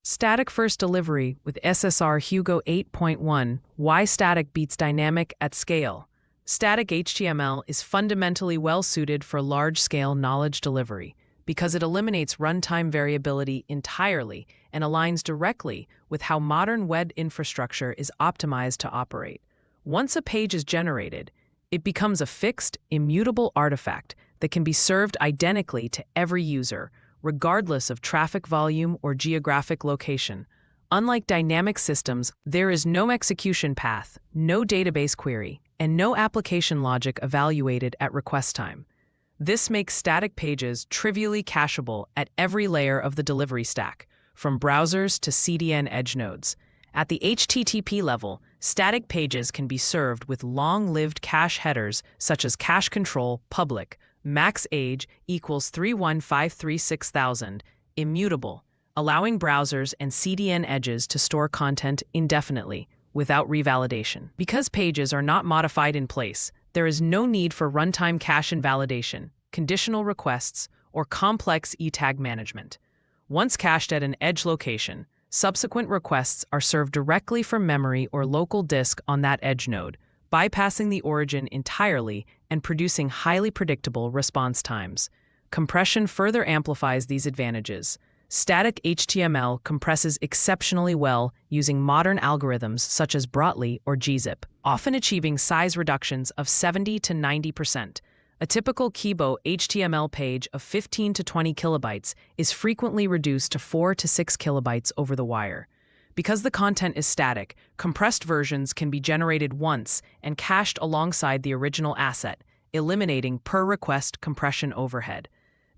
Static First Delivery with SSR Hugo 8.1. Why static beats dynamic at scale. Static HTML is fundamentally well-suited for large-scale knowledge delivery because it eliminates runtime variability entirely and aligns directly with how modern web infrastructure is optimized to operate. Once a page is generated, it becomes a fixed, immutable artifact that can be served identically to every user, regardless of traffic volume or geographic location. Unlike dynamic systems, there is no execution path, no database query, and no application logic evaluated at request time. This makes static pages trivially cacheable at every layer of the delivery stack, from browsers to CDN edge nodes. At the HTTP level, static pages can be served with long-lived cache headers such as cache control public, max age equals 31536,000, immutable, allowing browsers and CDN edges to store content indefinitely, without revalidation. Because pages are not modified in place, there is no need for runtime cache invalidation, conditional requests, or complex e-tag management. Once cached at an edge location, subsequent requests are served directly from memory or local disk on that edge node, bypassing the origin entirely and producing highly predictable response times. Compression further amplifies these advantages. Static HTML compresses exceptionally well using modern algorithms such as Brotli or gzip, often achieving size reductions of 70 to 90%. A typical Qeeebo HTML page of 15 to 20 kilobytes is frequently reduced to 4 to 6 kilobytes over the wire. Because the content is static, compressed versions can be generated once and cached alongside the original asset, eliminating per-request compression overhead.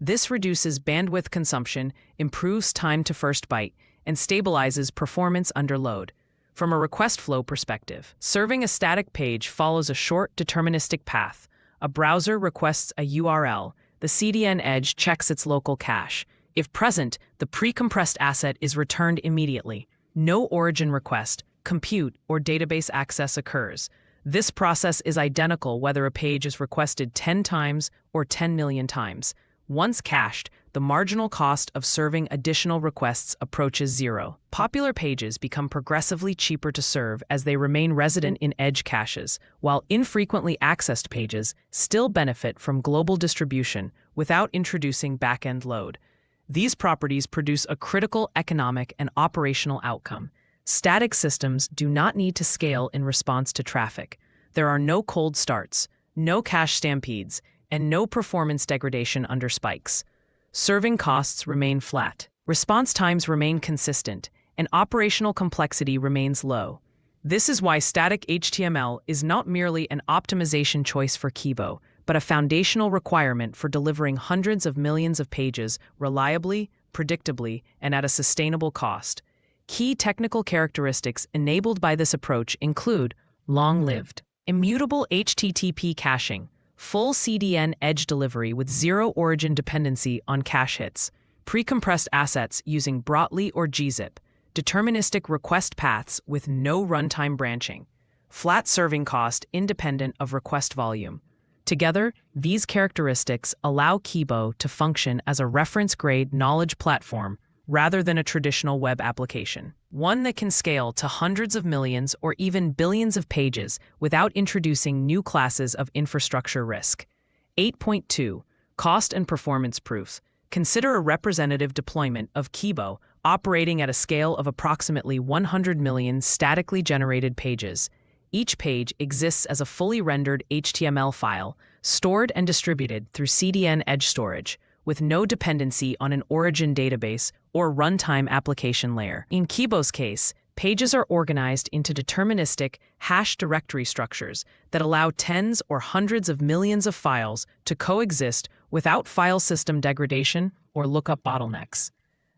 This reduces bandwidth consumption, improves time to first byte, and stabilizes performance under load. From a request flow perspective, serving a static page follows a short, deterministic path. A browser requests a URL, the CDN edge checks its local cache. If present, the pre-compressed asset is returned immediately. No origin request, compute, or database access occurs. This process is identical whether a page is requested 10 times or 10 million times. Once cached, the marginal cost of serving additional requests approaches zero. Popular pages become progressively cheaper to serve as they remain resident in edge caches, while infrequently accessed pages still benefit from global distribution without introducing back-end load. These properties produce a critical economic and operational outcome. Static systems do not need to scale in response to traffic. There are no cold starts, no cache stampedes, and no performance degradation under spikes. Serving costs remain flat, response times remain consistent, and operational complexity remains low. This is why static HTML is not merely an optimization choice for Qeeebo, but a foundational requirement for delivering hundreds of millions of pages reliably, predictably, and at a sustainable cost. Key technical characteristics enabled by this approach include long-lived, immutable HTTP caching, full CDN edge delivery with zero origin dependency on cache hits, pre-compressed assets using Brotli or gzip, deterministic request paths with no runtime branching, flat serving cost independent of request volume. Together, these characteristics allow Qeeebo to function as a reference-grade knowledge platform rather than a traditional web application, one that can scale to hundreds of millions or even billions of pages without introducing new classes of infrastructure risk. 8.2. Cost and performance proofs. Consider a representative deployment of Qeeebo operating at a scale of approximately 100 million statically generated pages. Each page exists as a fully rendered HTML file, stored and distributed through CDN edge storage, with no dependency on an origin database or runtime application layer. In Qeebo's case, pages are organized into deterministic, hash directory structures that allow tens or hundreds of millions of files to coexist without file system degradation or lookup bottlenecks.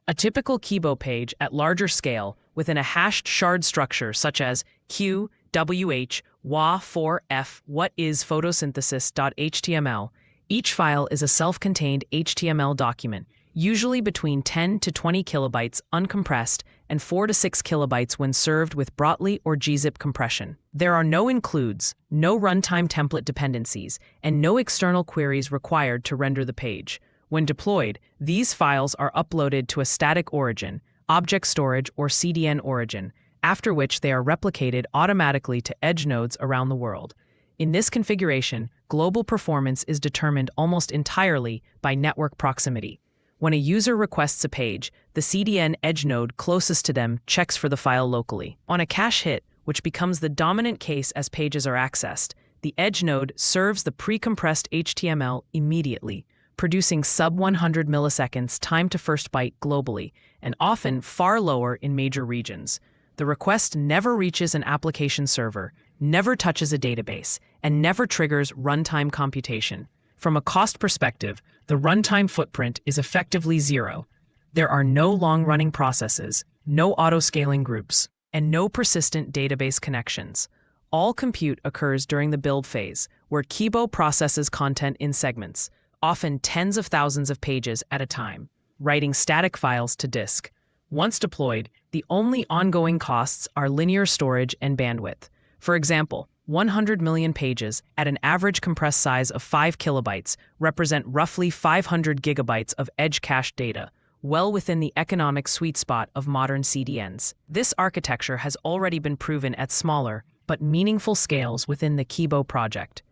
A typical Qeeebo page at larger scale within a hashed shard structure such as Q, WH, WA4F, what is photosynthesis.html. Each file is a self-contained HTML document, usually between 10 to 20 kilobytes uncompressed and 4 to 6 kilobytes when served with Brotli or gzip compression. There are no includes, no runtime template dependencies, and no external queries required to render the page. When deployed, these files are uploaded to a static origin, object storage, or CDN origin, after which they are replicated automatically to edge nodes around the world. In this configuration, global performance is determined almost entirely by network proximity. When a user requests a page, the CDN edge node closest to them checks for the file locally. On a cache hit, which becomes the dominant case as pages are accessed, the edge node serves the pre-compressed HTML immediately, producing sub-100 milliseconds time to first byte globally, and often far lower in major regions. The request never reaches an application server, never touches a database, and never triggers runtime computation. From a cost perspective, the runtime footprint is effectively zero. There are no long-running processes, no auto-scaling groups, and no persistent database connections. All compute occurs during the build phase, where Qeeebo processes content in segments, often tens of thousands of pages at a time, writing static files to disk. Once deployed, the only ongoing costs are linear storage and bandwidth. For example, 100 million pages at an average compressed size of 5 kilobytes represent roughly 500 gigabytes of edge cached data, well within the economic sweet spot of modern CDNs. This architecture has already been proven at smaller but meaningful scales within the Qeeebo project.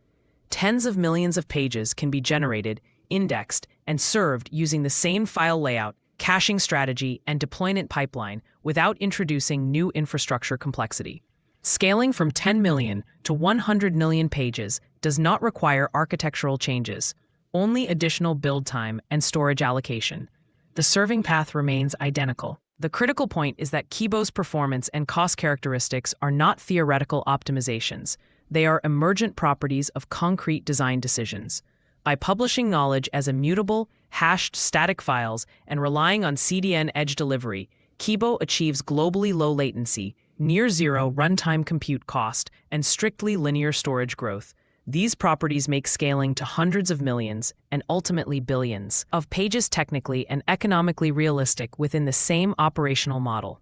Tens of millions of pages can be generated, indexed, and served using the same file layout, caching strategy, and deployment pipeline without introducing new infrastructure complexity. Scaling from 10 million to 100 million pages does not require architectural changes, only additional build time and storage allocation. The serving path remains identical. The critical point is that Qeebo's performance and cost characteristics are not theoretical optimizations. They are emergent properties of concrete design decisions. By publishing knowledge as immutable, hashed static files and relying on CDN edge delivery, Qeeebo achieves globally low latency, near zero runtime compute cost, and strictly linear storage growth. These properties make scaling to hundreds of millions, and ultimately billions, of pages technically and economically realistic within the same operational model.